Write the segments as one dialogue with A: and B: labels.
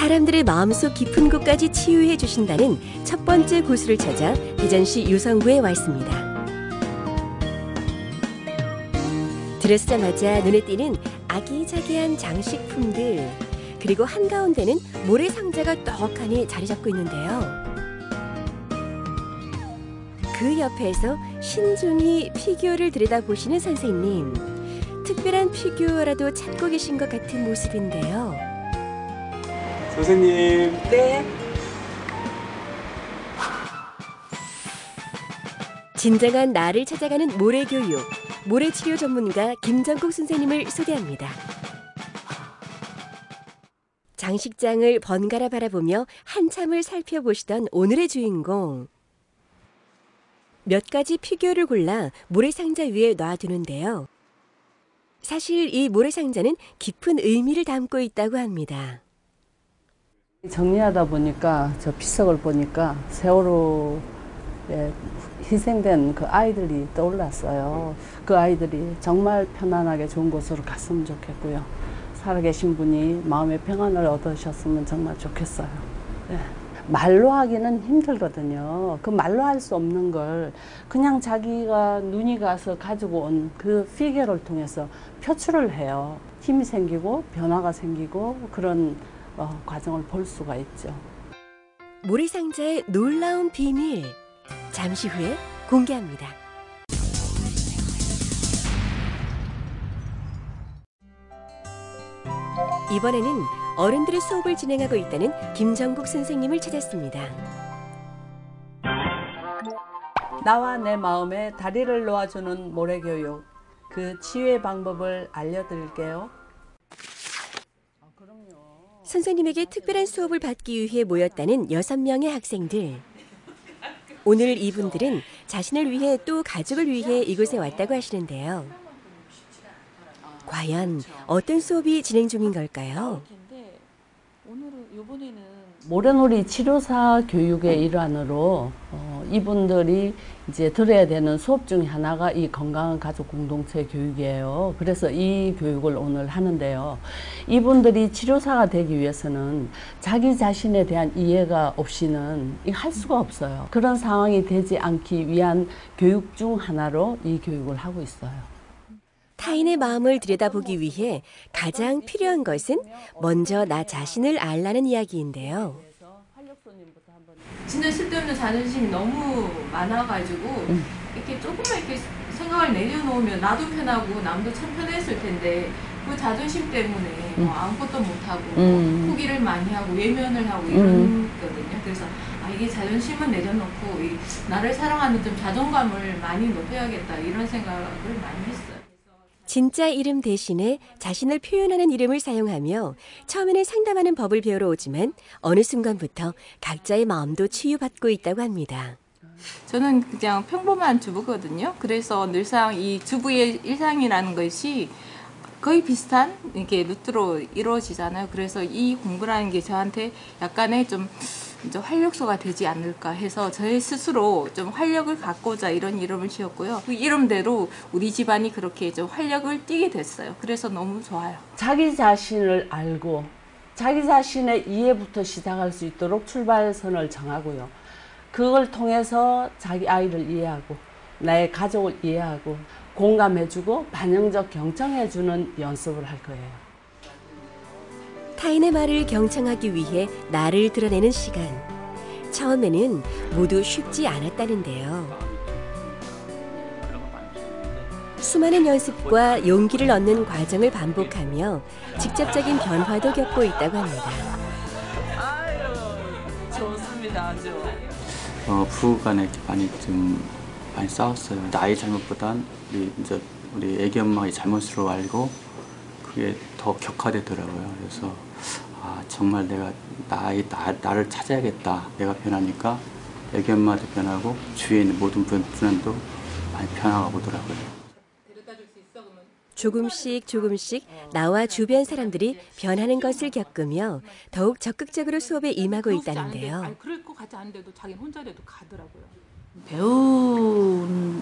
A: 사람들의 마음속 깊은 곳까지 치유해 주신다는 첫 번째 고수를 찾아 대전시 유성구에 와 있습니다. 들어서자마자 눈에 띄는 아기자기한 장식품들, 그리고 한가운데는 모래상자가 떡하니 자리 잡고 있는데요. 그 옆에서 신중히 피규어를 들여다보시는 선생님. 특별한 피규어라도 찾고 계신 것 같은 모습인데요.
B: 선생님.
C: 네.
A: 진정한 나를 찾아가는 모래교육, 모래치료 전문가 김정국 선생님을 소개합니다. 장식장을 번갈아 바라보며 한참을 살펴보시던 오늘의 주인공. 몇 가지 피규어를 골라 모래상자 위에 놔두는데요. 사실 이 모래상자는 깊은 의미를 담고 있다고 합니다.
C: 정리하다 보니까 저 피석을 보니까 세월호에 희생된 그 아이들이 떠올랐어요. 그 아이들이 정말 편안하게 좋은 곳으로 갔으면 좋겠고요. 살아계신 분이 마음의 평안을 얻으셨으면 정말 좋겠어요. 네. 말로 하기는 힘들거든요. 그 말로 할 수 없는 걸 그냥 자기가 눈이 가서 가지고 온 그 피규어를 통해서 표출을 해요. 힘이 생기고 변화가 생기고 그런 과정을 볼 수가 있죠.
A: 모래상자의 놀라운 비밀, 잠시 후에 공개합니다. 이번에는 어른들의 수업을 진행하고 있다는 김정국 선생님을 찾았습니다.
C: 나와 내 마음에 다리를 놓아주는 모래교육, 그 치유의 방법을 알려드릴게요.
A: 선생님에게 특별한 수업을 받기 위해 모였다는 6명의 학생들. 오늘 이분들은 자신을 위해 또 가족을 위해 이곳에 왔다고 하시는데요. 과연 어떤 수업이 진행 중인 걸까요?
C: 모래놀이 치료사 교육의 일환으로 이분들이 이제 들어야 되는 수업 중에 하나가 이 건강한 가족 공동체 교육이에요. 그래서 이 교육을 오늘 하는데요. 이분들이 치료사가 되기 위해서는 자기 자신에 대한 이해가 없이는 할 수가 없어요. 그런 상황이 되지 않기 위한 교육 중 하나로 이 교육을 하고 있어요.
A: 타인의 마음을 들여다보기 위해 가장 필요한 것은 먼저 나 자신을 알라는 이야기인데요.
D: 진짜 쓸데없는 자존심이 너무 많아가지고 이렇게 조금만 이렇게 생각을 내려놓으면 나도 편하고 남도 참 편했을 텐데 그 자존심 때문에 아무것도 못하고 포기를 많이 하고 외면을 하고 이러거든요. 그래서 이게 자존심은 내려놓고 나를 사랑하는 좀 자존감을 많이 높여야겠다 이런 생각을 많이 했어요.
A: 진짜 이름 대신에 자신을 표현하는 이름을 사용하며 처음에는 상담하는 법을 배우러 오지만 어느 순간부터 각자의 마음도 치유받고 있다고 합니다.
D: 저는 그냥 평범한 주부거든요. 그래서 늘상 이 주부의 일상이라는 것이 거의 비슷한 이렇게 루트로 이루어지잖아요. 그래서 이 공부라는 게 저한테 약간의 좀 이제 활력소가 되지 않을까 해서 저의 스스로 좀 활력을 갖고자 이런 이름을 지었고요. 그 이름대로 우리 집안이 그렇게 좀 활력을 띠게 됐어요. 그래서 너무 좋아요.
C: 자기 자신을 알고 자기 자신의 이해부터 시작할 수 있도록 출발선을 정하고요. 그걸 통해서 자기 아이를 이해하고 나의 가족을 이해하고 공감해주고 반영적 경청해주는 연습을 할 거예요.
A: 타인의 말을 경청하기 위해 나를 드러내는 시간. 처음에는 모두 쉽지 않았다는데요. 수많은 연습과 용기를 얻는 과정을 반복하며 직접적인 변화도 겪고 있다고 합니다.
C: 좋습니다, 아주.
B: 부부간에 많이 싸웠어요. 나의 잘못보단 우리 애기 엄마의 잘못으로 알고 그게 더 격화되더라고요. 그래서 정말 내가 나를 찾아야겠다. 내가 변하니까 애기 엄마도 변하고 주위에 있는 모든 분들도 많이 변화가 오더라고요.
A: 조금씩 나와 주변 사람들이 변하는 것을 겪으며 더욱 적극적으로 수업에 임하고 있다는데요.
D: 그럴 것 같지 않은데도 자기는 혼자라도 가더라고요.
E: 배움이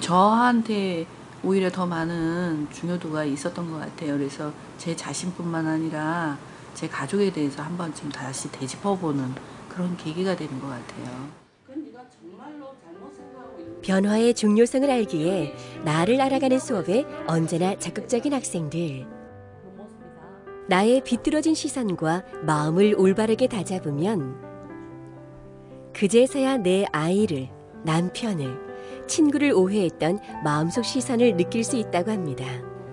E: 저한테 오히려 더 많은 중요도가 있었던 것 같아요. 그래서 제 자신뿐만 아니라 제 가족에 대해서 한 번쯤 다시 되짚어보는 그런 계기가 되는 것 같아요.
A: 변화의 중요성을 알기에 나를 알아가는 수업에 언제나 적극적인 학생들. 나의 비뚤어진 시선과 마음을 올바르게 다잡으면 그제서야 내 아이를, 남편을, 친구를 오해했던 마음속 시선을 느낄 수 있다고 합니다.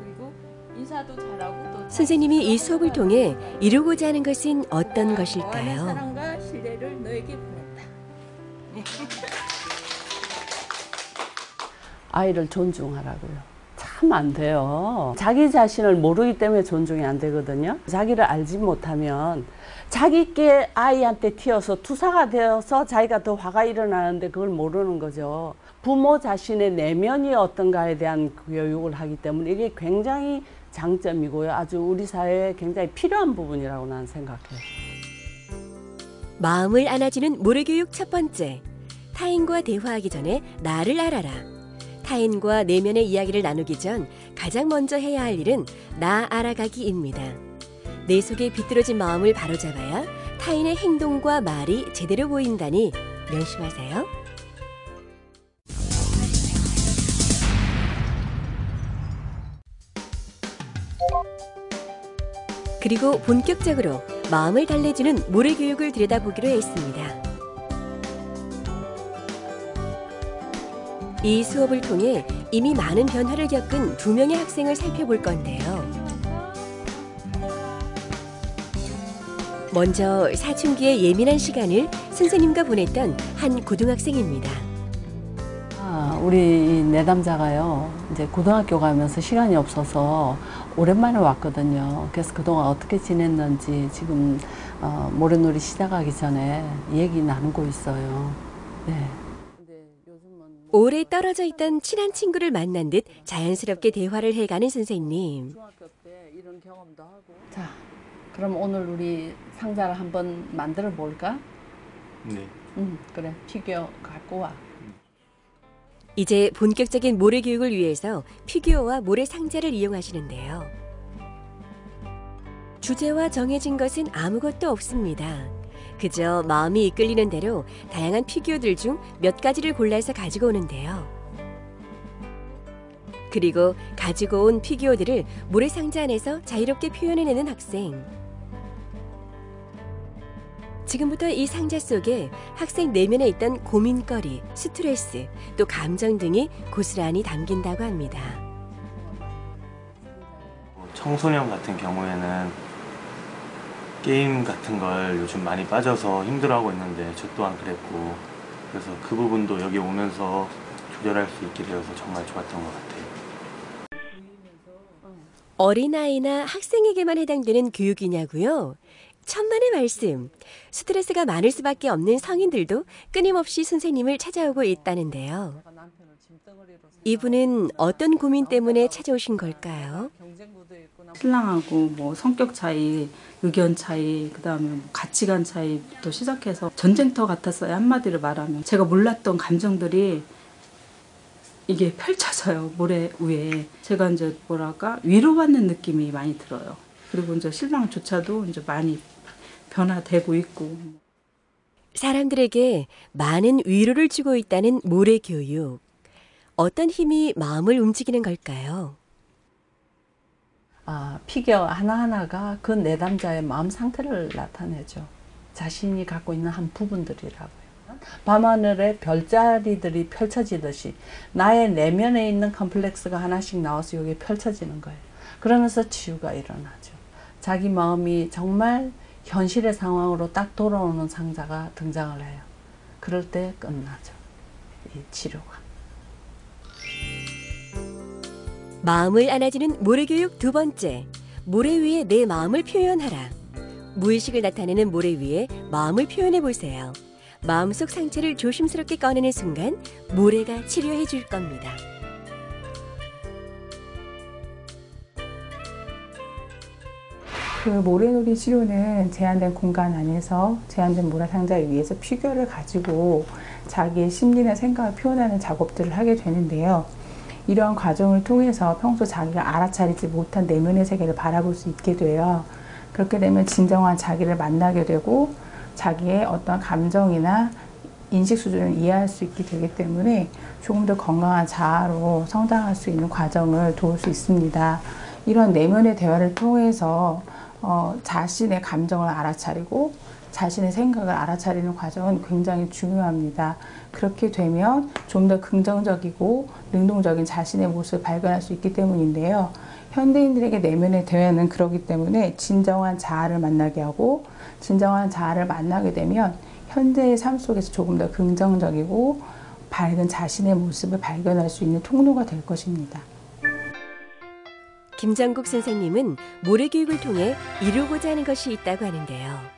D: 그리고 인사도 잘하고 또
A: 선생님이 이 수업을 통해 이루고자 하는 것은 어떤
D: 너의
A: 것일까요?
D: 사랑과 신뢰를 너에게 보냈다.
C: 아이를 존중하라고요. 참 안 돼요. 자기 자신을 모르기 때문에 존중이 안 되거든요. 자기를 알지 못하면 자기께 아이한테 튀어서 투사가 되어서 자기가 더 화가 일어나는데 그걸 모르는 거죠. 부모 자신의 내면이 어떤가에 대한 교육을 하기 때문에 이게 굉장히 장점이고요. 아주 우리 사회에 굉장히 필요한 부분이라고 나는 생각해요.
A: 마음을 안아주는 모래교육 첫 번째. 타인과 대화하기 전에 나를 알아라. 타인과 내면의 이야기를 나누기 전 가장 먼저 해야 할 일은 나 알아가기입니다. 내 속에 비뚤어진 마음을 바로잡아야 타인의 행동과 말이 제대로 보인다니 명심하세요. 그리고 본격적으로 마음을 달래주는 모래교육을 들여다보기로 했습니다. 이 수업을 통해 이미 많은 변화를 겪은 2명의 학생을 살펴볼 건데요. 먼저 사춘기의 예민한 시간을 선생님과 보냈던 한 고등학생입니다.
C: 우리 내담자가요, 이제 고등학교 가면서 시간이 없어서 오랜만에 왔거든요. 그래서 그동안 어떻게 지냈는지 지금 모래놀이 시작하기 전에 얘기 나누고 있어요. 네.
A: 오래 떨어져 있던 친한 친구를 만난 듯 자연스럽게 대화를 해가는 선생님.
C: 중학교 때 이런 경험도 하고. 자, 그럼 오늘 우리 상자를 한번 만들어 볼까?
B: 네.
C: 그래. 피규어 갖고 와.
A: 이제 본격적인 모래 교육을 위해서 피규어와 모래 상자를 이용하시는데요. 주제와 정해진 것은 아무것도 없습니다. 그저 마음이 이끌리는 대로 다양한 피규어들 중 몇 가지를 골라서 가지고 오는데요. 그리고 가지고 온 피규어들을 모래상자 안에서 자유롭게 표현해내는 학생. 지금부터 이 상자 속에 학생 내면에 있던 고민거리, 스트레스, 또 감정 등이 고스란히 담긴다고 합니다.
F: 청소년 같은 경우에는 게임 같은 걸 요즘 많이 빠져서 힘들어하고 있는데 저 또한 그랬고, 그래서 그 부분도 여기 오면서 조절할 수 있게 되어서 정말 좋았던 것 같아요.
A: 어린아이나 학생에게만 해당되는 교육이냐고요? 천만의 말씀. 스트레스가 많을 수밖에 없는 성인들도 끊임없이 선생님을 찾아오고 있다는데요. 이분은 어떤 고민 때문에 찾아오신 걸까요?
G: 신랑하고 뭐 성격 차이, 의견 차이, 그다음에 뭐 가치관 차이부터 시작해서 전쟁터 같았어요. 한마디로 말하면 제가 몰랐던 감정들이 이게 펼쳐져요. 모래 위에. 제가 이제 뭐랄까 위로받는 느낌이 많이 들어요. 그리고 이제 신랑조차도 이제 많이 변화되고 있고.
A: 사람들에게 많은 위로를 주고 있다는 모래 교육. 어떤 힘이 마음을 움직이는 걸까요?
C: 피규어 하나하나가 그 내담자의 마음 상태를 나타내죠. 자신이 갖고 있는 한 부분들이라고요. 밤하늘에 별자리들이 펼쳐지듯이 나의 내면에 있는 컴플렉스가 하나씩 나와서 여기에 펼쳐지는 거예요. 그러면서 치유가 일어나죠. 자기 마음이 정말 현실의 상황으로 딱 돌아오는 상자가 등장을 해요. 그럴 때 끝나죠. 이 치료가.
A: 마음을 안아주는 모래교육 두 번째. 모래 위에 내 마음을 표현하라. 무의식을 나타내는 모래 위에 마음을 표현해 보세요. 마음속 상처를 조심스럽게 꺼내는 순간 모래가 치료해 줄 겁니다.
H: 그 모래놀이 치료는 제한된 공간 안에서 제한된 모래상자 위에서 피규어를 가지고 자기의 심리나 생각을 표현하는 작업들을 하게 되는데요. 이러한 과정을 통해서 평소 자기가 알아차리지 못한 내면의 세계를 바라볼 수 있게 돼요. 그렇게 되면 진정한 자기를 만나게 되고 자기의 어떤 감정이나 인식 수준을 이해할 수 있게 되기 때문에 조금 더 건강한 자아로 성장할 수 있는 과정을 도울 수 있습니다. 이런 내면의 대화를 통해서 자신의 감정을 알아차리고 자신의 생각을 알아차리는 과정은 굉장히 중요합니다. 그렇게 되면 좀 더 긍정적이고 능동적인 자신의 모습을 발견할 수 있기 때문인데요. 현대인들에게 내면의 대화는 그렇기 때문에 진정한 자아를 만나게 하고 진정한 자아를 만나게 되면 현재의 삶 속에서 조금 더 긍정적이고 밝은 자신의 모습을 발견할 수 있는 통로가 될 것입니다.
A: 김정국 선생님은 모래교육을 통해 이루고자 하는 것이 있다고 하는데요.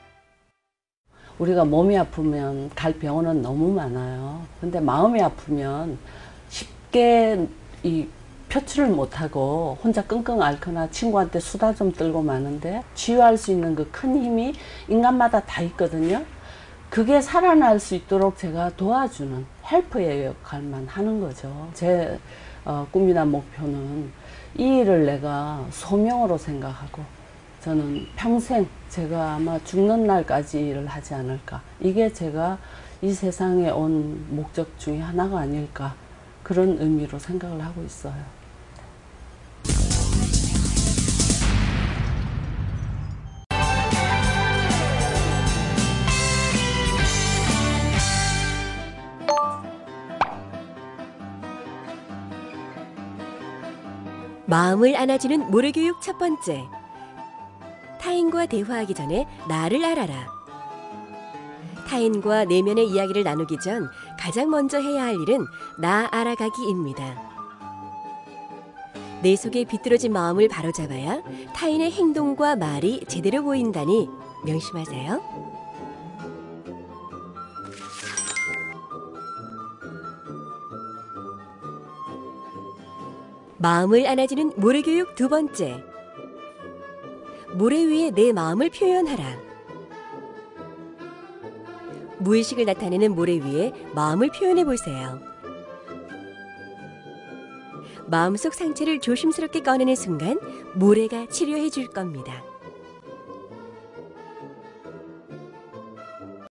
C: 우리가 몸이 아프면 갈 병원은 너무 많아요. 근데 마음이 아프면 쉽게 표출을 못하고 혼자 끙끙 앓거나 친구한테 수다 좀 떨고 마는데 치유할 수 있는 그 큰 힘이 인간마다 다 있거든요. 그게 살아날 수 있도록 제가 도와주는 헬퍼의 역할만 하는 거죠. 제 꿈이나 목표는 이 일을 내가 소명으로 생각하고 저는 평생 제가 아마 죽는 날까지 일을 하지 않을까. 이게 제가 이 세상에 온 목적 중에 하나가 아닐까. 그런 의미로 생각을 하고 있어요.
A: 마음을 안아주는 모래교육 첫 번째. 타인과 대화하기 전에 나를 알아라. 타인과 내면의 이야기를 나누기 전 가장 먼저 해야 할 일은 나 알아가기입니다. 내 속에 비뚤어진 마음을 바로잡아야 타인의 행동과 말이 제대로 보인다니 명심하세요. 마음을 안아주는 모래교육 두 번째. 모래 위에 내 마음을 표현하라. 무의식을 나타내는 모래 위에 마음을 표현해 보세요. 마음속 상처를 조심스럽게 꺼내는 순간 모래가 치료해 줄 겁니다.